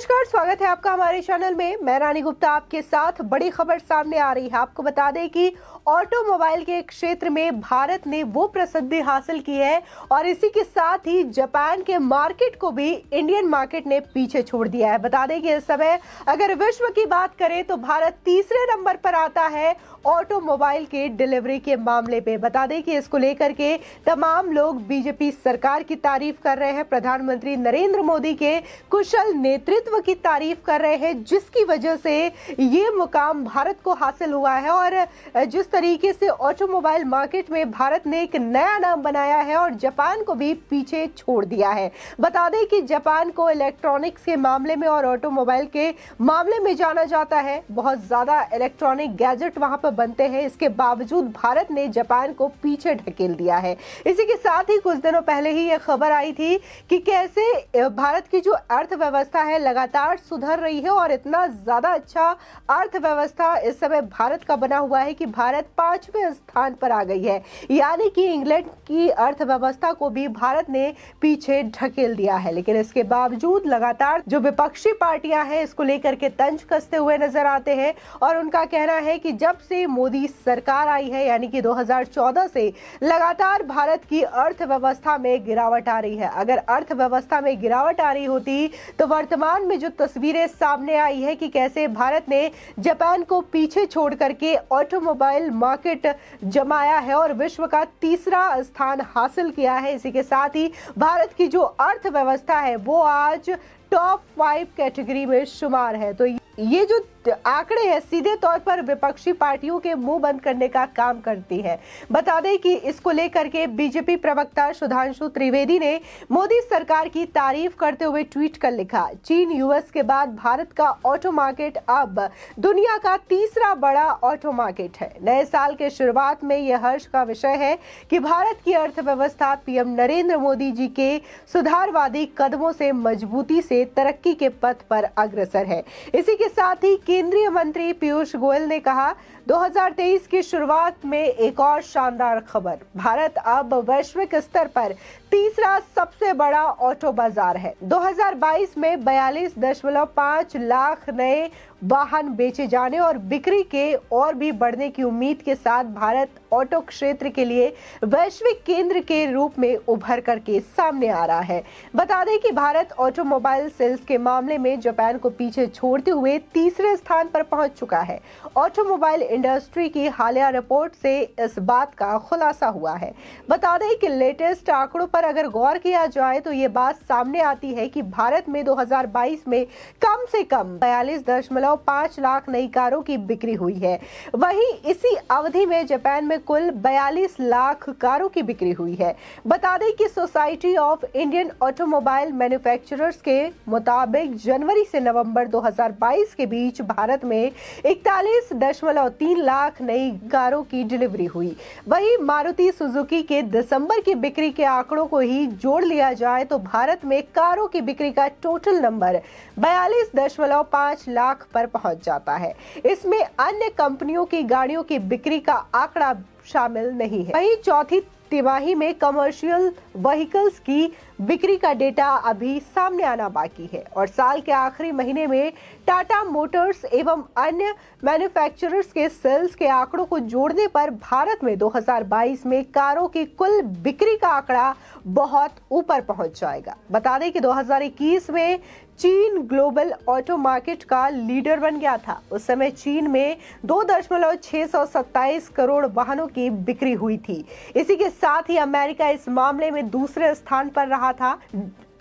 नमस्कार, स्वागत है आपका हमारे चैनल में। मैं रानी गुप्ता आपके साथ। बड़ी खबर सामने आ रही है। आपको बता दें कि ऑटोमोबाइल के क्षेत्र में भारत ने वो प्रसिद्धि हासिल की है और इसी के साथ ही जापान के मार्केट को भी इंडियन मार्केट ने पीछे छोड़ दिया है। बता दें कि इस समय अगर विश्व की बात करें तो भारत तीसरे नंबर पर आता है ऑटोमोबाइल के डिलीवरी के मामले पे। बता दें कि इसको लेकर के तमाम लोग बीजेपी सरकार की तारीफ कर रहे हैं, प्रधानमंत्री नरेंद्र मोदी के कुशल नेतृत्व की तारीफ कर रहे हैं, जिसकी वजह से ये मुकाम भारत को हासिल हुआ है। और जिस तरीके से ऑटोमोबाइल मार्केट में भारत ने एक नया नाम बनाया है और जापान को भी पीछे छोड़ दिया है। बता दें कि जापान को इलेक्ट्रॉनिक्स के मामले में और ऑटोमोबाइल के मामले में जाना जाता है। बहुत ज्यादा इलेक्ट्रॉनिक गैजेट वहां पर बनते हैं, इसके बावजूद भारत ने जापान को पीछे ढकेल दिया है। इसी के साथ ही कुछ दिनों पहले ही यह खबर आई थी कि कैसे भारत की जो अर्थव्यवस्था है लगातार सुधर रही है और इतना ज्यादा अच्छा अर्थव्यवस्था इस समय भारत का बना हुआ है कि भारत 5वें स्थान पर आ गई है। यानी कि इंग्लैंड की अर्थव्यवस्था को भी भारत ने पीछे ढकेल दिया है। लेकिन इसके बावजूद लगातार जो विपक्षी पार्टियां हैं इसको लेकर के तंज कसते हुए नजर आते हैं और उनका कहना है कि जब से मोदी सरकार आई है यानी कि 2014 से लगातार भारत की अर्थव्यवस्था में गिरावट आ रही है। अगर अर्थव्यवस्था में गिरावट आ रही होती तो वर्तमान में जो तस्वीरें सामने आई है कि कैसे भारत ने जापान को पीछे छोड़ करके ऑटोमोबाइल मार्केट जमाया है और विश्व का तीसरा स्थान हासिल किया है। इसी के साथ ही भारत की जो अर्थव्यवस्था है वो आज टॉप 5 कैटेगरी में शुमार है। तो ये जो आंकड़े हैं सीधे तौर पर विपक्षी पार्टियों के मुंह बंद करने का काम करती है। बता दें कि इसको लेकर के बीजेपी प्रवक्ता सुधांशु त्रिवेदी ने मोदी सरकार की तारीफ करते हुए ट्वीट कर लिखा, चीन यूएस के बाद भारत का ऑटो मार्केट अब दुनिया का तीसरा बड़ा ऑटो मार्केट है। नए साल के शुरुआत में यह हर्ष का विषय है कि भारत की अर्थव्यवस्था पीएम नरेंद्र मोदी जी के सुधारवादी कदमों से मजबूती से तरक्की के पथ पर अग्रसर है। इसी के साथ ही केंद्रीय मंत्री पीयूष गोयल ने कहा, 2023 की शुरुआत में एक और शानदार खबर, भारत अब वैश्विक स्तर पर तीसरा सबसे बड़ा ऑटो बाजार है। 2022 में 42.5 लाख नए वाहन बेचे जाने और बिक्री के और भी बढ़ने की उम्मीद के साथ भारत ऑटो क्षेत्र के लिए वैश्विक केंद्र के रूप में उभर करके सामने आ रहा है। बता दें कि भारत ऑटोमोबाइल सेल्स के मामले में जापान को पीछे छोड़ते हुए तीसरे स्थान पर पहुंच चुका है। ऑटोमोबाइल इंडस्ट्री की हालिया रिपोर्ट से इस बात का खुलासा हुआ है। बता दें कि लेटेस्ट आंकड़ों पर अगर गौर किया जाए तो ये बात सामने आती है कि भारत में 2022 में कम से कम 42.5 लाख नई कारों की बिक्री हुई है। वहीं इसी अवधि में जापान में कुल 42 लाख कारों की बिक्री हुई है। बता दें कि society of Indian automobile manufacturers के मुताबिक जनवरी से नवंबर 2022 के बीच भारत में 41.3 लाख नई कारों की डिलीवरी हुई। वहीं मारुति सुजुकी के दिसंबर की बिक्री के आंकड़ों को ही जोड़ लिया जाए तो भारत में कारों की बिक्री का टोटल नंबर 42.5 लाख पर पहुंच जाता है। इसमें अन्य कंपनियों की गाड़ियों की बिक्री का आंकड़ा शामिल नहीं है। वहीं चौथी तिमाही में कमर्शियल व्हीकल्स की बिक्री का डेटा अभी सामने आना बाकी है और साल के आखिरी महीने में टाटा मोटर्स एवं अन्य मैन्युफैक्चरर्स के सेल्स के आंकड़ों को जोड़ने पर भारत में 2022 में कारों की कुल बिक्री का आंकड़ा बहुत ऊपर पहुंच जाएगा। बता दें कि 2021 में चीन ग्लोबल ऑटो मार्केट का लीडर बन गया था। उस समय चीन में 2.627 करोड़ वाहनों की बिक्री हुई थी। इसी के साथ ही अमेरिका इस मामले में दूसरे स्थान पर रहा था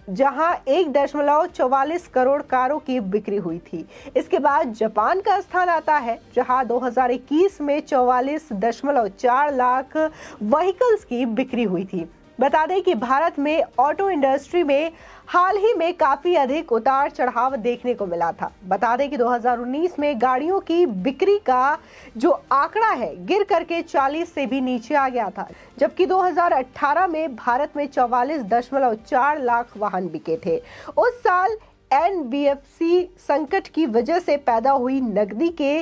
जहां 1.44 करोड़ कारों की बिक्री हुई थी। इसके बाद जापान का स्थान आता है जहां 2021 में 44.4 लाख व्हीकल्स की बिक्री हुई थी। बता दें कि भारत में ऑटो इंडस्ट्री में हाल ही में काफी अधिक उतार चढ़ाव देखने को मिला था। बता दें कि 2019 में गाड़ियों की बिक्री का जो आंकड़ा है गिर करके 40 से भी नीचे आ गया था, जबकि 2018 में भारत में 44.4 लाख वाहन बिके थे। उस साल एनबीएफसी संकट की वजह से पैदा हुई नकदी के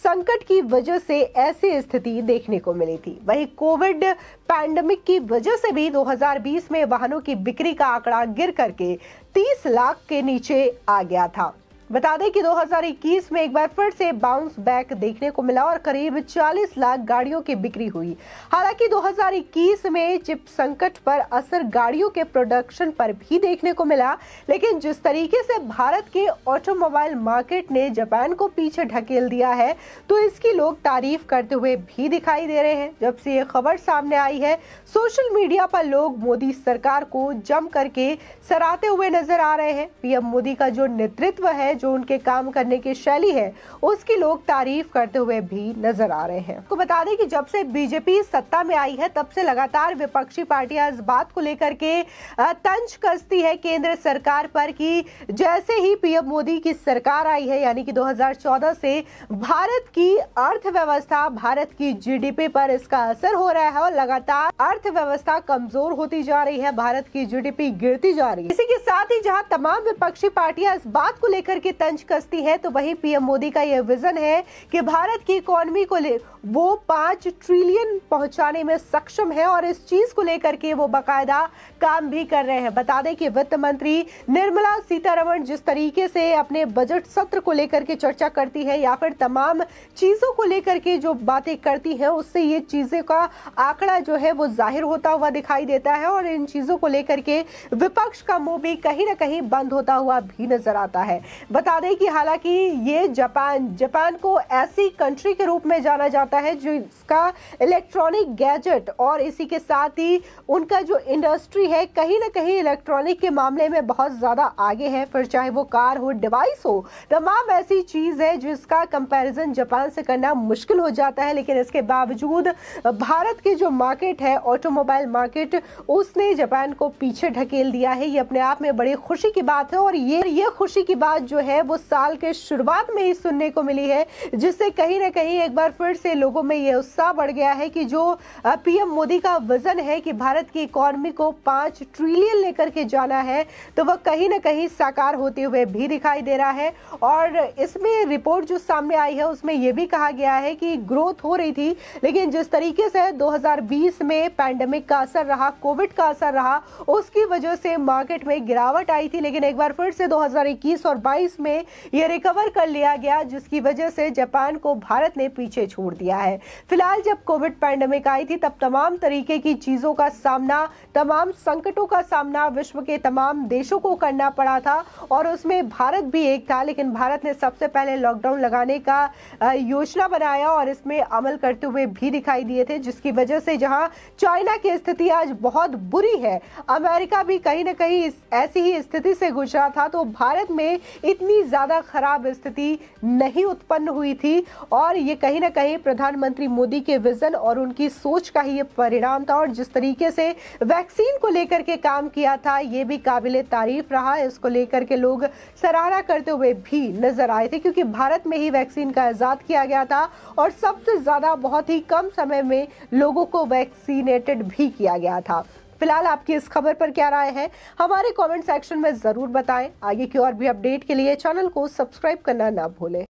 संकट की वजह से ऐसी स्थिति देखने को मिली थी। वहीं कोविड पैंडेमिक की वजह से भी 2020 में वाहनों की बिक्री का आंकड़ा गिर करके 30 लाख के नीचे आ गया था। बता दें कि 2021 में एक बार फिर से बाउंस बैक देखने को मिला और करीब 40 लाख गाड़ियों की बिक्री हुई। हालांकि 2021 में चिप संकट पर असर गाड़ियों के प्रोडक्शन पर भी देखने को मिला, लेकिन जिस तरीके से भारत के ऑटोमोबाइल मार्केट ने जापान को पीछे ढकेल दिया है, तो इसकी लोग तारीफ करते हुए भी दिखाई दे रहे हैं। जब से ये खबर सामने आई है, सोशल मीडिया पर लोग मोदी सरकार को जम करके सराहते हुए नजर आ रहे हैं। पीएम मोदी का जो नेतृत्व है, जो उनके काम करने की शैली है, उसकी लोग तारीफ करते हुए भी नजर आ रहे हैं। आपको बता दें कि जब से बीजेपी सत्ता में आई है, तब से लगातार विपक्षी पार्टियां इस बात को लेकर के तंज कसती है केंद्र सरकार पर कि जैसे ही पीएम मोदी की सरकार आई है, यानी कि 2014 से भारत की अर्थव्यवस्था, भारत की जीडीपी पर इसका असर हो रहा है और लगातार अर्थव्यवस्था कमजोर होती जा रही है, भारत की जीडीपी गिरती जा रही है। इसी के साथ ही जहां तमाम विपक्षी पार्टियां इस बात को लेकर के तंज कसती है, तो वहीं पीएम मोदी का यह विजन है कि भारत की इकोनॉमी को वो 5 ट्रिलियन पहुंचाने में सक्षम है और इस चीज को लेकर के वो बाकायदा काम भी कर रहे हैं। बता दें कि वित्त मंत्री निर्मला सीतारमण जिस तरीके से अपने बजट सत्र को लेकर के चर्चा करती है या फिर तमाम चीजों को लेकर के जो बातें करती है, उससे ये चीजें का आंकड़ा जो है वो जाहिर होता हुआ दिखाई देता है और इन चीजों को लेकर के विपक्ष का मुंह भी कहीं ना कहीं बंद होता हुआ भी नजर आता है। बता दें कि हालांकि ये जापान को ऐसी कंट्री के रूप में जाना जाता है जिसका इलेक्ट्रॉनिक गैजेट और इसी के साथ ही उनका जो इंडस्ट्री है, कहीं ना कहीं इलेक्ट्रॉनिक के मामले में बहुत ज्यादा आगे है। फिर चाहे वो कार हो, डिवाइस हो, तमाम ऐसी चीज है जिसका कंपैरिजन जापान से करना मुश्किल हो जाता है। लेकिन इसके बावजूद भारत के जो मार्केट है, ऑटोमोबाइल मार्केट, उसने जापान को पीछे ढकेल दिया है। ये अपने आप में बड़ी खुशी की बात है और ये खुशी की बात जो है वो साल के शुरुआत में ही सुनने को मिली है, जिससे कहीं ना कहीं एक बार फिर से लोगों में ये उत्साह बढ़ गया है कि जो पीएम मोदी का विजन है कि भारत की इकोनॉमी को 5 ट्रिलियन लेकर के जाना है, तो वह कहीं ना कहीं साकार होते हुए भी दिखाई दे रहा है। और इसमें रिपोर्ट जो सामने आई है उसमें यह भी कहा गया है कि ग्रोथ हो रही थी, लेकिन जिस तरीके से 2020 में पैंडेमिक का असर रहा, कोविड का असर रहा, उसकी वजह से मार्केट में गिरावट आई थी। लेकिन एक बार फिर से 2021 और 22 में यह रिकवर कर लिया गया, जिसकी वजह से जापान को भारत ने पीछे छोड़ दिया है। फिलहाल जब कोविड पैंडेमिक आई थी, तब तमाम तरीके की चीजों का सामना, तमाम संकटों का सामना विश्व के तमाम देशों को करना पड़ा था और उसमें भारत भी एक था। लेकिन भारत ने सबसे पहले लॉकडाउन लगाने का योजना बनाया और इसमें अमल करते हुए भी दिखाई दिए थे, जिसकी वजह से जहां चाइना की स्थिति आज बहुत बुरी है, अमेरिका भी कहीं ना कहीं ऐसी ही स्थिति से गुजरा था, तो भारत में इतनी ज्यादा खराब स्थिति नहीं उत्पन्न हुई थी। और ये कहीं ना कहीं प्रधानमंत्री मोदी के विजन और उनकी सोच का ही ये परिणाम था। और जिस तरीके से वैक्सीन को लेकर के काम किया था, ये भी काबिले तारीफ रहा। इसको लेकर के लोग सराहना करते हुए भी नजर आए थे, क्योंकि भारत में ही वैक्सीन का इजाद किया गया था और सबसे ज्यादा बहुत ही कम समय में लोगों को वैक्सीनेटेड भी किया गया था। फिलहाल आपकी इस खबर पर क्या राय है, हमारे कमेंट सेक्शन में जरूर बताएं। आगे की और भी अपडेट के लिए चैनल को सब्सक्राइब करना ना भूलें।